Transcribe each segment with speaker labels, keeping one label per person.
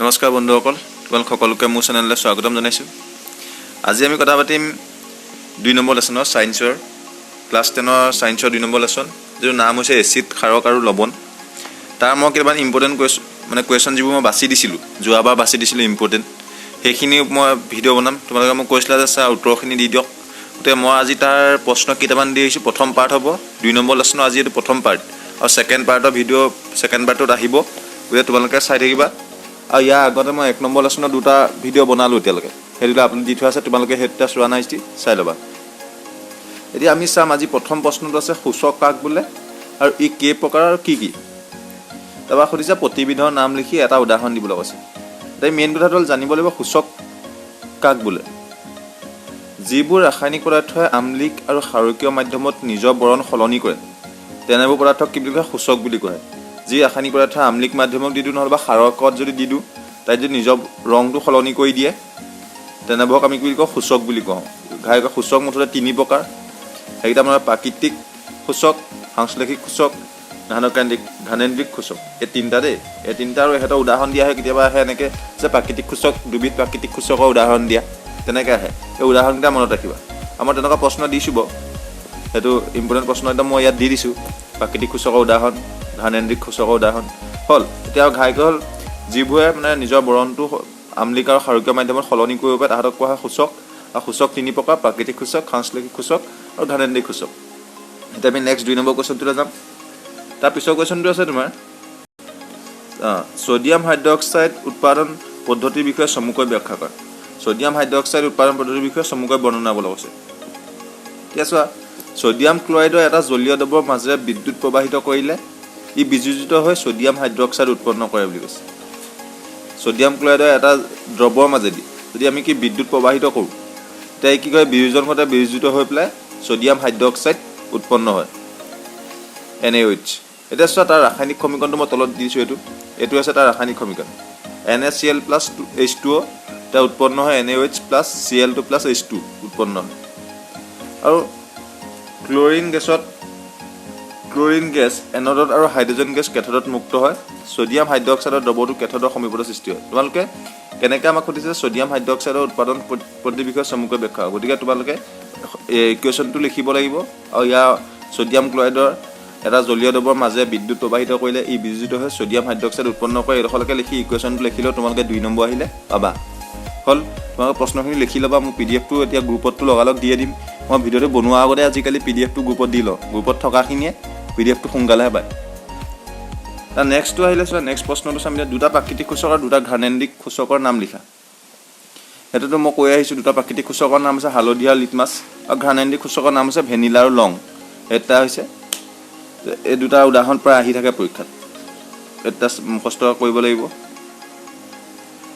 Speaker 1: নমস্কাৰ বন্ধুসকল, তোমালোক সকলোকে মোৰ চেনেললৈ স্বাগতম জনাইছোঁ। আজি আমি কথা পাতিম 2 নম্বৰ লেছনৰ সায়েন্সৰ ক্লাছ 10ৰ সায়েন্সৰ 2 নম্বৰ লেছন, যিটো নাম হৈছে এচিড, ক্ষাৰক আৰু লৱণ। তাৰ মই কেইটামান ইম্পৰ্টেণ্ট কুৱেশ্যন যিবোৰ মই বাছি দিছিলোঁ, যোৱাবাৰ বাছি দিছিলোঁ ইম্পৰ্টেণ্ট, সেইখিনি মই ভিডিঅ' বনাম। তোমালোকে মোক কৈছিলা যে ছাৰ উত্তৰখিনি দি দিয়ক, গতিকে মই আজি তাৰ প্ৰশ্ন কেইটামান দি আহিছোঁ। প্ৰথম পাৰ্ট হ'ব 2 নম্বৰ লেছনৰ, আজি এইটো প্ৰথম পাৰ্ট, আৰু ছেকেণ্ড পাৰ্টৰ ভিডিঅ' ছেকেণ্ড পাৰ্টত আহিব, গতিকে তোমালোকে চাই থাকিবা। আৰু ইয়াৰ আগতে মই 1 নম্বৰ লেছনৰ 2টা ভিডিঅ' বনালোঁ এতিয়ালৈকে, সেই দুটা আপুনি দি থোৱা আছে, তোমালোকে সেই দুটা চোৱা নাই যদি চাই ল'বা। এতিয়া আমি চাম আজি প্ৰথম প্ৰশ্নটো আছে সূচক কাক বোলে আৰু ই কেই প্ৰকাৰ আৰু কি কি। তাৰপৰা সুধিছে প্ৰতিবিধৰ নাম লিখি এটা উদাহৰণ দিবলৈ কৈছে। এতিয়া মেইন কথাটো হ'ল জানিব লাগিব সূচক কাক বোলে। যিবোৰ ৰাসায়নিক পদাৰ্থই আম্লিক আৰু ক্ষাৰকীয় মাধ্যমত নিজৰ বৰণ সলনি কৰে, তেনেবোৰ পদাৰ্থক কি বুলি কয়? সূচক বুলি কয়। যি ৰাসায়নিক পদাৰ্থ আম্লিক মাধ্যমক দি দিওঁ নহ'লে বা ক্ষাৰকত যদি দি দিওঁ, তাই যদি নিজৰ ৰংটো সলনি কৰি দিয়ে, তেনেবোৰক আমি কি বুলি কওঁ? সূচক বুলি কওঁ। ঘাইকৈ সূচক মুঠতে 3 প্ৰকাৰ। সেইকেইটা আমাৰ প্ৰাকৃতিক সূচক, সাংশ্লেষিক সূচক, ঘানেন্দ্ৰিক সূচক, এই 3টা দেই। এই 3টা আৰু ইহঁতৰ উদাহৰণ দিয়া আহে, কেতিয়াবা আহে এনেকৈ যে প্ৰাকৃতিক সূচক, দুবিধ প্ৰাকৃতিক সূচকৰ উদাহৰণ দিয়া, তেনেকৈ আহে। এই উদাহৰণকেইটা মনত ৰাখিবা। আমাৰ তেনেকুৱা প্ৰশ্ন দিছোঁ বাৰু, সেইটো ইম্পৰ্টেণ্ট প্ৰশ্ন একদম মই ইয়াত দি দিছোঁ। প্ৰাকৃতিক সূচকৰ উদাহৰণ, ঘানেন্দ্ৰিক সূচকৰ উদাহৰণ হ'ল। এতিয়া ঘাইকৈ হ'ল যিবোৰে মানে নিজৰ বৰণটো আম্লিক আৰু ক্ষাৰকীয় মাধ্যমত সলনি কৰিব পাৰে, তাহাঁতক কোৱা হয় সূচক। আৰু সূচক 3 প্ৰকাৰ: প্ৰাকৃতিক সূচক, সাংশ্লেষিক সূচক আৰু ঘানেন্দ্ৰিক সূচক। এতিয়া আমি নেক্সট 2 নম্বৰ কুৱেশ্যনটোলৈ যাম। তাৰ পিছৰ কুৱেশ্যনটো আছে তোমাৰ ছ'ডিয়াম হাইড্ৰক্সাইড উৎপাদন পদ্ধতিৰ বিষয়ে চমুকৈ ব্যাখ্যা কৰা। ছ'ডিয়াম হাইড্ৰক্সাইড উৎপাদন পদ্ধতিৰ বিষয়ে চমুকৈ বৰ্ণনা কৰিবলৈ কৈছে। এতিয়া চোৱা, ছ'ডিয়াম ক্লৰাইডৰ এটা জলীয় দ্ৰৱৰ মাজেৰে বিদ্যুৎ প্ৰবাহিত কৰিলে ই বিযোজিত হৈ ছ'ডিয়াম হাইড্ৰক্সাইড উৎপন্ন কৰে বুলি কৈছে। ছ'ডিয়াম ক্লৰাইডৰ এটা দ্ৰৱৰ মাজেদি যদি আমি কি বিদ্যুৎ প্ৰবাহিত কৰোঁ, তেতিয়া কি কয়? বিয়োজন ঘটে, বিয়োজিত হৈ পেলাই ছ'ডিয়াম হাইড্ৰক্সাইড উৎপন্ন হয়, NaOH। এতিয়া চোৱা, তাৰ ৰাসায়নিক সমীকৰণটো মই তলত দিছোঁ। এইটো আছে তাৰ ৰাসায়নিক সমীকৰণ। NaCl + H2O, এতিয়া উৎপন্ন হয় NaOH + Cl2 + H2 উৎপন্ন হয়। আৰু ক্লৰিন গেছ এনডত আৰু হাইড্ৰজেন গেছ কেথডত মুক্ত হয়। ছ'ডিয়াম হাইড্ৰক্সাইডৰ দ্ৰৱটো কেথডৰ সমীপতে সৃষ্টি হয়। তোমালোকে কেনেকৈ আমাক সুধিছে ছ'ডিয়াম হাইড্ৰক্সাইডৰ উৎপাদন পদ্ধতিৰ বিষয়ে চমুকৈ ব্যাখ্যা। গতিকে তোমালোকে ইকুৱেশ্যনটো লিখিব লাগিব, আৰু ইয়াৰ ছ'ডিয়াম ক্লৰাইডৰ এটা জলীয় দ্ৰৱৰ মাজে বিদ্যুৎ প্ৰবাহিত কৰিলে ই বিয়োজিত হৈ ছ'ডিয়াম হাইড্ৰক্সাইড উৎপন্ন কৰে। এইডোখৰলৈকে লিখি ইকুৱেশ্যনটো লিখিলেও তোমালোকে 2 নম্বৰ আহিলে পাবা। হ'ল, তোমালোকে প্ৰশ্নখিনি লিখি ল'বা। মোৰ PDF-টো এতিয়া গ্ৰুপতটো লগালগ দিয়ে দিম। মই ভিডিঅ'টো বনোৱাৰ আগতে আজিকালি PDF-টো গ্ৰুপত দি লওঁ। গ্ৰুপত থকাখিনিয়ে PDF-টো সোনকালেহে পায়। তাৰ নেক্সটটো আহিলে চোৱা, নেক্সট প্ৰশ্নটো চাম। 2টা প্ৰাকৃতিক সূচক আৰু 2টা ঘানেন্দ্ৰিক সূচকৰ নাম লিখা। সেইটোতো মই কৈ আহিছোঁ। 2টা প্ৰাকৃতিক সূচকৰ নাম হৈছে হালধীয়া আৰু লিটমাছ, আৰু ঘানেন্দ্ৰিক সূচকৰ নাম হৈছে ভেনিলা আৰু লং। এটা হৈছে এই 2টা উদাহৰণ প্ৰায় আহি থাকে পৰীক্ষাত, এটা মুখস্থ কৰিব লাগিব।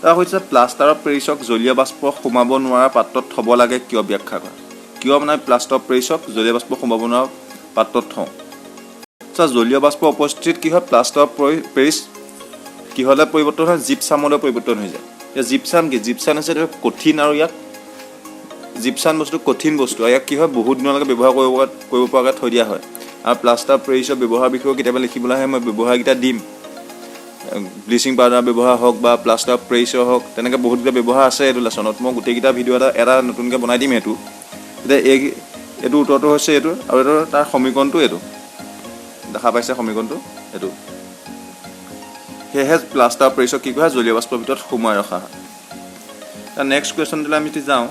Speaker 1: তাৰ হৈছে প্লাষ্টাৰ অফ পেৰিছক জলীয় বাষ্প সোমাব নোৱাৰা পাত্ৰত থ'ব লাগে, কিয়? ব্যাখ্যা কৰা। কিয় মানে প্লাষ্টাৰ অফ পেৰিছক জলীয় বাষ্প সোমাব নোৱাৰা পাত্ৰত থওঁ? আচ্ছা, জলীয় বাষ্পৰ উপস্থিতিত কি হয়? প্লাষ্টাৰ অফ পেৰিছ কিহলৈ পৰিৱৰ্তন হয়? জিপছামলৈ পৰিৱৰ্তন হৈ যায়। এতিয়া জিপছাম কি? জিপছাম হৈছে কঠিন, আৰু ইয়াক জিপছাম বস্তু কঠিন বস্তু, আৰু ইয়াক কি হয়? বহুত দিনলৈকে ব্যৱহাৰ কৰিব পৰাকৈ থৈ দিয়া হয়। আৰু প্লাষ্টাৰ অফ পেৰিছৰ ব্যৱহাৰ বিষয়েও কেতিয়াবা লিখিবলৈ আহে, মই ব্যৱহাৰকেইটা দিম। ব্লিচিং পাউডাৰ ব্যৱহাৰ হওক বা প্লাষ্টাৰ অফ পেৰিছৰ হওক, তেনেকৈ বহুতকেইটা ব্যৱহাৰ আছে এইটো লেছনত। মই গোটেইকেইটা ভিডিঅ' এটা নতুনকৈ বনাই দিম এইটো। এতিয়া এইটো উত্তৰটো হৈছে এইটো, আৰু এইটো তাৰ সমীকৰণটো এইটো দেখা পাইছে, সমীকৰণটো এইটো। সেয়েহে প্লাষ্টাৰ অফ পেৰিছক কি কৰা হয়? জলীয় বাষ্পৰ ভিতৰত সোমাই ৰখা হয়। তাৰ নেক্সট কুৱেশ্যনটোলৈ আমি যাওঁ।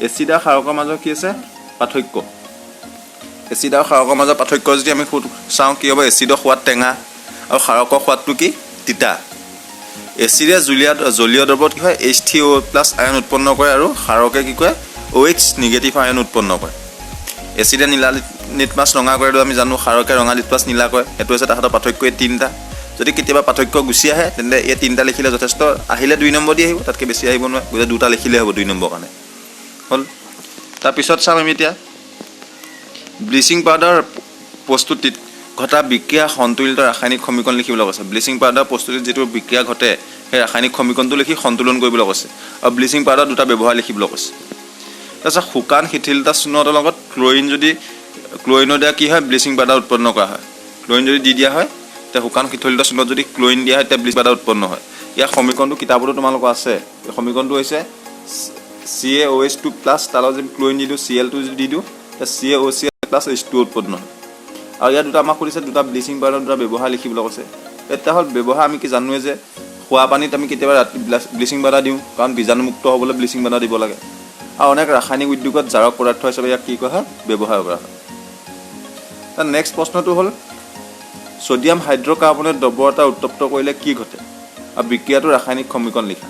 Speaker 1: এচিড আৰু ক্ষাৰকৰ মাজত কি আছে? পাৰ্থক্য। এচিড আৰু ক্ষাৰকৰ মাজৰ পাৰ্থক্য যদি আমি চাওঁ, কি হ'ব? এচিডৰ সোৱাদ টেঙা আৰু ক্ষাৰকৰ সোৱাদটো কি? তিতা। এচিডে জলীয় দ্ৰৱত কি হয়? H3O+ আয়ন উৎপন্ন কৰে, আৰু ক্ষাৰকে কি কৰে? OH নিগেটিভ আয়ন উৎপন্ন কৰে। এচিডে নীলা লিটমাছ ৰঙা কৰে, আমি জানো। ক্ষাৰকে ৰঙা লিটমাছ নীলা কৰে। সেইটো হৈছে তাহাঁতৰ পাৰ্থক্য, এই 3টা। যদি কেতিয়াবা পাৰ্থক্য গুচি আহে, তেন্তে এই 3টা লিখিলে যথেষ্ট। আহিলে 2 নম্বৰ দি আহিব, তাতকৈ বেছি আহিব নোৱাৰে। গতিকে 2টা লিখিলে হ'ব 2 নম্বৰ কাৰণে। হ'ল, তাৰপিছত চাম আমি এতিয়া ব্লিচিং পাউডাৰ প্ৰস্তুতিত ঘটা বিক্ৰিয়া সন্তুলিত ৰাসায়নিক সমীকৰণ লিখিবলৈ কৈছে। ব্লিচিং পাউডাৰ প্ৰস্তুতিত যিটো বিক্ৰিয়া ঘটে, সেই ৰাসায়নিক সমীকৰণটো লিখি সন্তুলন কৰিবলৈ কৈছে। আৰু ব্লিচিং পাউডাৰ 2টা ব্যৱহাৰ লিখিবলৈ কৈছে। তাৰপিছত শুকান শিথিলতা চূৰ্ণৰ লগত ক্লৰিনৰ দ্বাৰা কি হয়? ব্লিচিং পাউডাৰ উৎপন্ন কৰা হয়। ক্লৰিন যদি দি দিয়া হয়, তেতিয়া শুকান শিথিলতা চূৰ্ণত যদি ক্লৰিন দিয়া হয়, তেতিয়া ব্লিচিং পাউডাৰ উৎপন্ন হয়। ইয়াৰ সমীকৰণটো কিতাপতো তোমালোকৰ আছে এই সমীকৰণটো হৈছে CaOH2 প্লাছ তাৰ লগত যদি ক্লোৰিন দি দিওঁ Cl2 যদি দি দিওঁ CaOCl প্লাছ H2O উৎপন্ন হয় আৰু ইয়াত দুটা আমাক সুধিছে দুটা ব্লিচিং পাউডাৰ দুটা ব্যৱহাৰ লিখিবলৈ কৈছে এটা হ'ল ব্যৱহাৰ আমি কি জানোৱে যে খোৱা পানীত আমি কেতিয়াবা ৰাতি ব্লিচিং পাউডাৰ দিওঁ কাৰণ বীজাণুমুক্ত হ'বলৈ ব্লিচিং পাউডাৰ দিব লাগে আৰু অনেক ৰাসায়নিক উদ্যোগত জাৰক পদাৰ্থ হিচাপে ইয়াক কি কৰা হয় ব্যৱহাৰ কৰা হয় তাৰ নেক্সট প্ৰশ্নটো হ'ল সোডিয়াম হাইড্ৰকাৰ্বনেট দ্ৰব্য এটা উত্তপ্ত কৰিলে কি ঘটে আৰু বিক্ৰিয়াটো ৰাসায়নিক সমীকৰণ লিখা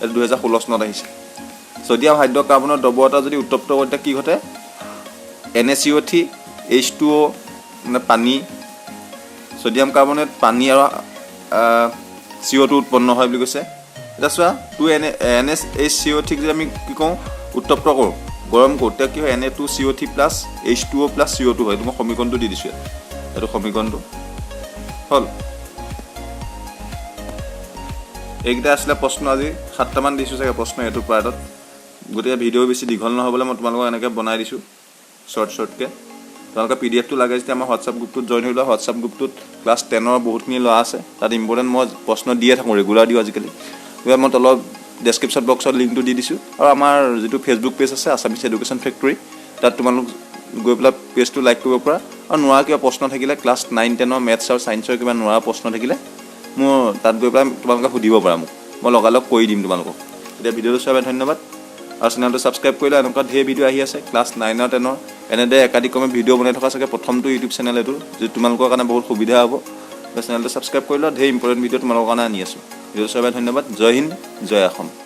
Speaker 1: এটা 2016 চনত আহিছে সোডিয়াম হাইড্ৰকাৰ্বনেট দ্ৰব্য এটা যদি উত্তপ্ত কৰিলে কি ঘটে NaCO3 H2O মানে পানী সোডিয়াম কাৰ্বনেট পানী আৰু CO2 উৎপন্ন হয় বুলি কৈছে এটা চোৱা 2NaCO3 যদি আমি কি কওঁ উত্তপ্ত কৰোঁ গৰম কৰোঁ তেতিয়া কি হয় Na2CO3 plus H2O plus CO2 হয় মই সমীকৰণটো দি দিছোঁ এইটো সমীকৰণটো হ'ল এইকেইটা আছিলে প্ৰশ্ন আজি 7টামান দিছোঁ চাগে প্ৰশ্ন এইটো পাৰ্টত গতিকে ভিডিঅ' বেছি দীঘল নহ'বলৈ মই তোমালোকক এনেকৈ বনাই দিছোঁ শ্বৰ্টকৈ তোমালোকে PDF টো লাগে যেতিয়া আমাৰ হোৱাটছআপ গ্ৰুপটোত জইন হৈ লোৱা হোৱাটছআপ গ্ৰুপটোত ক্লাছ 10ৰ বহুতখিনি ল'ৰা আছে তাত ইম্পৰ্টেণ্ট মই প্ৰশ্ন দিয়ে থাকোঁ ৰেগুলাৰ দিওঁ আজিকালি গতিকে মই তলত ডেছক্ৰিপশ্যন বক্সত লিংকটো দি দিছোঁ আৰু আমাৰ যিটো ফেচবুক পেজ আছে আছামিছ এডুকেশ্যন ফেক্টৰী তাত তোমালোক গৈ পেলাই পেজটো লাইক কৰিব পৰা আৰু নোৱাৰা কিবা প্ৰশ্ন থাকিলে ক্লাছ 9, 10ৰ মেথছ আৰু ছায়েন্সৰ কিবা নোৱাৰা প্ৰশ্ন থাকিলে মোৰ তাত গৈ পেলাই তোমালোকে সুধিব পাৰা মোক মই লগালগ কৰি দিম তোমালোকক এতিয়া ভিডিঅ'টো চোৱাৰ বাবে ধন্যবাদ আৰু চেনেলটো ছাবস্ক্ৰাইব কৰিলে এনেকুৱা ঢেৰ ভিডিঅ' আহি আছে ক্লাছ 9 আৰু 10ৰ এনেদৰে একাধিক্ৰমে ভিডিঅ' বনাই থকা চাগে প্ৰথমটো ইউটিউব চেনেল এইটো যিটো তোমালোকৰ কাৰণে বহুত সুবিধা হ'ব চেনেলটো ছাবস্ক্ৰাইব কৰিলে ঢেৰ ইম্পৰ্টেণ্ট ভিডিঅ' তোমালোকৰ কাৰণে আনি আছোঁ ভিডিঅ' চোৱাৰ বাবে ধন্যবাদ জয় হিন্দ জয় অসম